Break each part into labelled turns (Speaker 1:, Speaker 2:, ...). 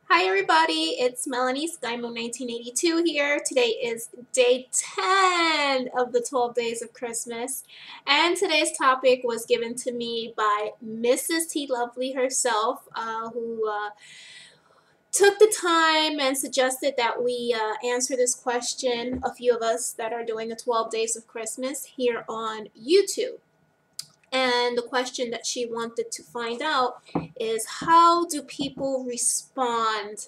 Speaker 1: Hi everybody, it's Melanie Skymo 1982 here. Today is day 10 of the 12 days of Christmas, and today's topic was given to me by Mrs. T. Lovely herself, who took the time and suggested that we answer this question, a few of us that are doing the 12 days of Christmas here on YouTube. And the question that she wanted to find out is, how do people respond?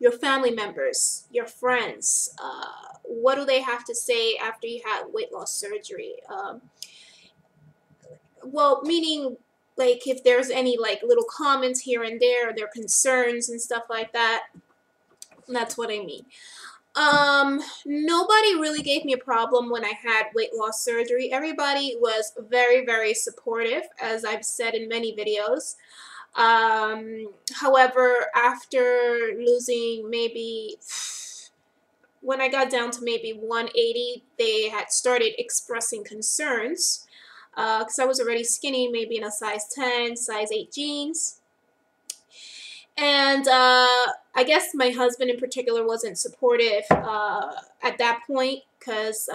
Speaker 1: Your family members, your friends, what do they have to say after you had weight loss surgery? Well, meaning like if there's any like little comments here and there, their concerns and stuff like that. That's what I mean. Nobody really gave me a problem when I had weight loss surgery. Everybody was very, very supportive, as I've said in many videos. However, after losing maybe, when I got down to maybe 180, they had started expressing concerns because I was already skinny, maybe in a size 10, size 8 jeans. And I guess my husband in particular wasn't supportive at that point because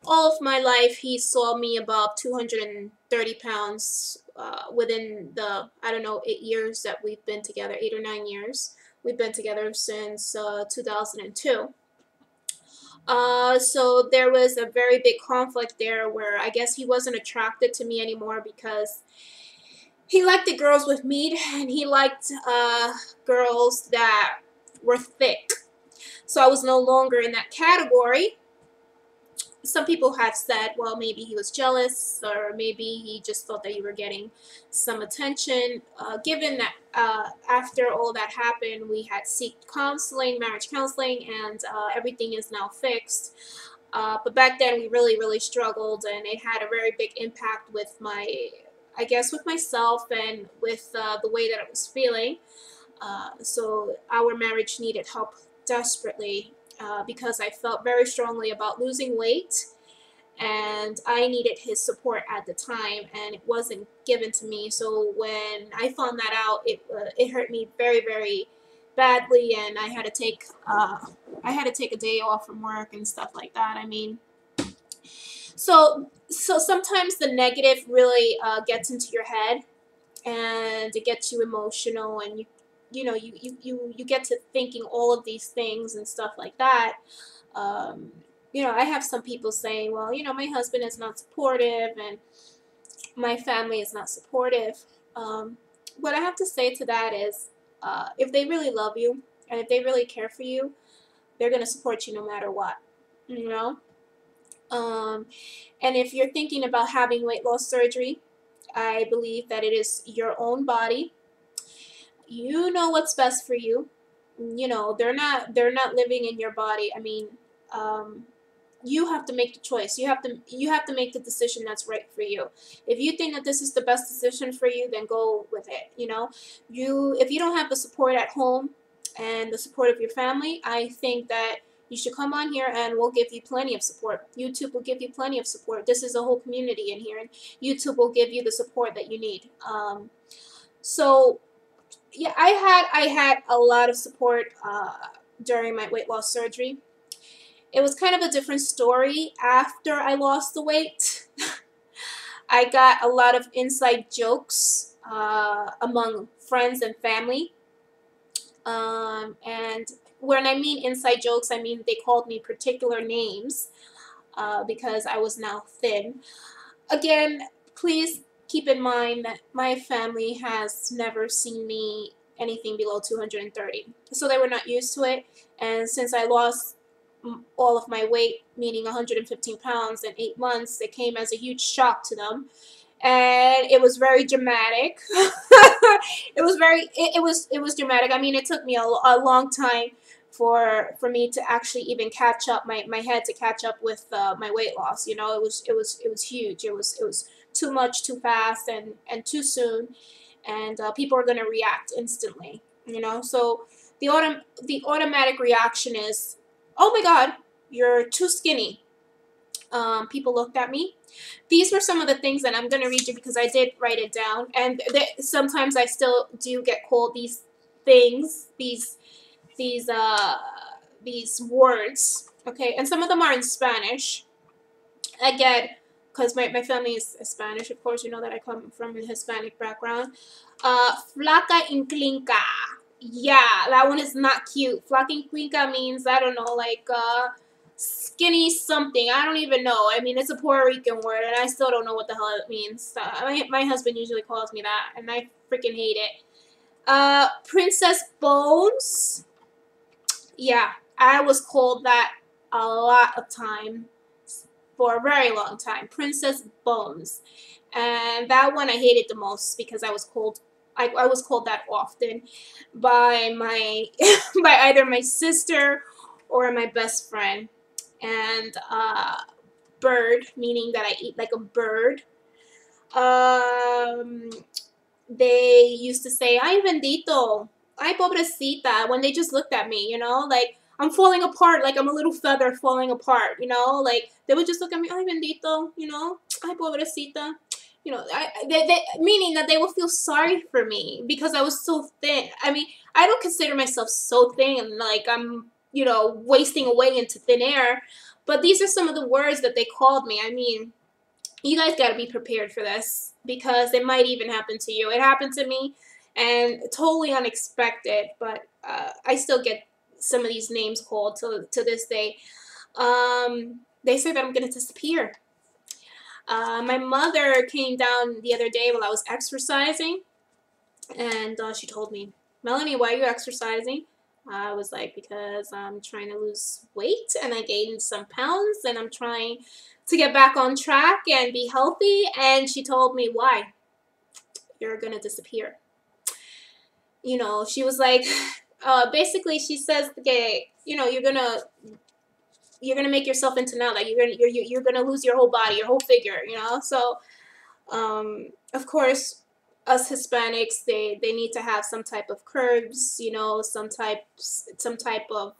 Speaker 1: all of my life he saw me about 230 pounds within the, I don't know, 8 years that we've been together, 8 or 9 years. We've been together since 2002. So there was a very big conflict there where I guess he wasn't attracted to me anymore because he liked the girls with meat, and he liked girls that were thick. So I was no longer in that category. Some people have said, well, maybe he was jealous, or maybe he just thought that you were getting some attention. Given that after all that happened, we had seek counseling, marriage counseling, and everything is now fixed. But back then, we really, really struggled, and it had a very big impact with I guess with myself and with the way that I was feeling. So our marriage needed help desperately because I felt very strongly about losing weight, and I needed his support at the time, and it wasn't given to me. So when I found that out, it hurt me very, very badly, and I had to take a day off from work and stuff like that. I mean, so sometimes the negative really gets into your head, and it gets you emotional, and you get to thinking all of these things and stuff like that. I have some people saying, well, my husband is not supportive and my family is not supportive. What I have to say to that is, if they really love you and if they really care for you, they're going to support you no matter what, you know? And if you're thinking about having weight loss surgery, I believe that it is your own body. You know what's best for you. They're not living in your body. I mean, you have to make the choice. You have to make the decision that's right for you. If you think that this is the best decision for you, then go with it. If you don't have the support at home and the support of your family, I think that you should come on here and we'll give you plenty of support. YouTube will give you plenty of support. This is a whole community in here, and YouTube will give you the support that you need. So yeah, I had a lot of support during my weight loss surgery. It was kind of a different story after I lost the weight. I got a lot of inside jokes among friends and family. And when I mean inside jokes, I mean they called me particular names because I was now thin. Again, please keep in mind that my family has never seen me anything below 230. So they were not used to it. And since I lost all of my weight, meaning 115 pounds in 8 months, it came as a huge shock to them. And it was very dramatic. It was dramatic. I mean, it took me a long time for me to actually even catch up, my head to catch up with my weight loss. It was huge. It was too much, too fast, and too soon, and people are gonna react instantly. So the automatic reaction is, oh my God, you're too skinny. People looked at me. These were some of the things that I'm going to read you because I did write it down. And sometimes I still do get called things, these words, okay, and some of them are in Spanish. Again, because my family is Spanish, of course, you know that I come from a Hispanic background. Flaca inclinca. Yeah, that one is not cute. Flaca inclinca means, I don't know, like skinny something. I don't even know. I mean, it's a Puerto Rican word, and I still don't know what the hell it means. My husband usually calls me that, and I freaking hate it. Princess Bones. Yeah, I was called that a lot of time for a very long time. Princess Bones. And that one I hated the most because I was called that often by my by either my sister or my best friend. And bird, meaning that I eat like a bird. Um, they used to say, "Ay bendito, ay pobrecita," when they just looked at me, you know, like I'm falling apart, like I'm a little feather falling apart, you know, like they would just look at me, "Ay bendito," you know, "Ay pobrecita," you know, they meaning that they would feel sorry for me because I was so thin. I mean, I don't consider myself so thin, like I'm, you know, wasting away into thin air, but these are some of the words that they called me. I mean, you guys got to be prepared for this because it might even happen to you. It happened to me, and totally unexpected, but I still get some of these names called to this day. They say that I'm going to disappear. My mother came down the other day while I was exercising, and she told me, "Melanie, why are you exercising?" I was like, "Because I'm trying to lose weight and I gained some pounds and I'm trying to get back on track and be healthy." And she told me, "Why? You're gonna disappear." You know, she was like, basically, she says, "Okay, you know, you're gonna make yourself into now, like you're gonna lose your whole body, your whole figure, you know." So, of course, us Hispanics, they need to have some type of curves, you know, some type of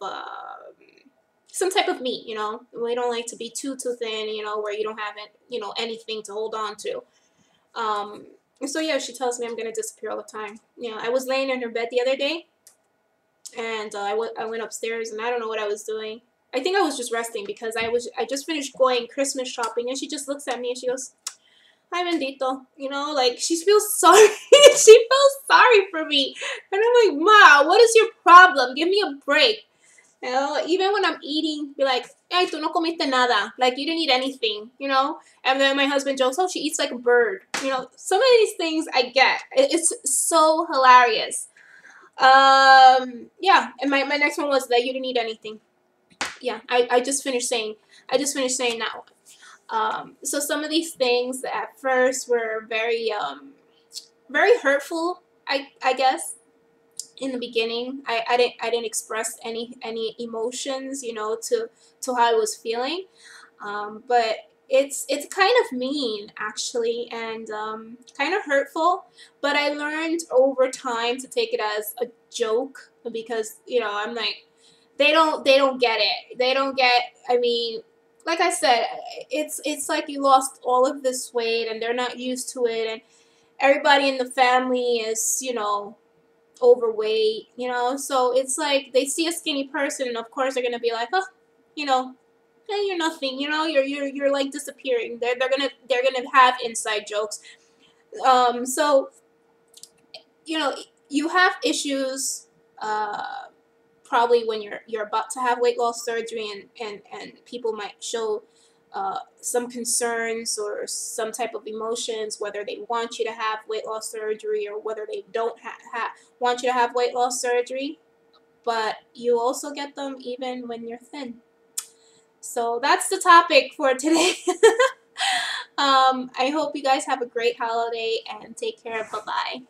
Speaker 1: meat, you know. We don't like to be too thin, you know, where you don't have it, you know, anything to hold on to. Um, so yeah, she tells me I'm gonna disappear all the time. You know, I was laying in her bed the other day, and I went upstairs, and I don't know what I was doing. I think I was just resting because I just finished going Christmas shopping, and she just looks at me and she goes, "Hi bendito," you know, like she feels sorry. She feels sorry for me, and I'm like, "Ma, what is your problem? Give me a break." You know, even when I'm eating, be like, "Hey, tú no comiste nada," like you didn't eat anything, you know. And then my husband jokes, "Oh, she eats like a bird," you know. Some of these things I get. It's so hilarious. Yeah, and my next one was that you didn't eat anything. Yeah, I just finished saying that one. So some of these things at first were very hurtful. I guess in the beginning, I didn't express any emotions, you know, to how I was feeling. But it's kind of mean actually, and kind of hurtful. But I learned over time to take it as a joke because, you know, I'm like, they don't get it. They don't get. I mean, like I said, it's like you lost all of this weight and they're not used to it, and everybody in the family is, you know, overweight, you know. So it's like they see a skinny person, and of course they're gonna be like, "Oh, you know, hey, you're nothing, you know, you're like disappearing." They're gonna have inside jokes. So you know, you have issues. Probably when you're about to have weight loss surgery, and people might show some concerns or some type of emotions, whether they want you to have weight loss surgery or whether they don't want you to have weight loss surgery. But you also get them even when you're thin. So that's the topic for today. I hope you guys have a great holiday and take care. Bye bye.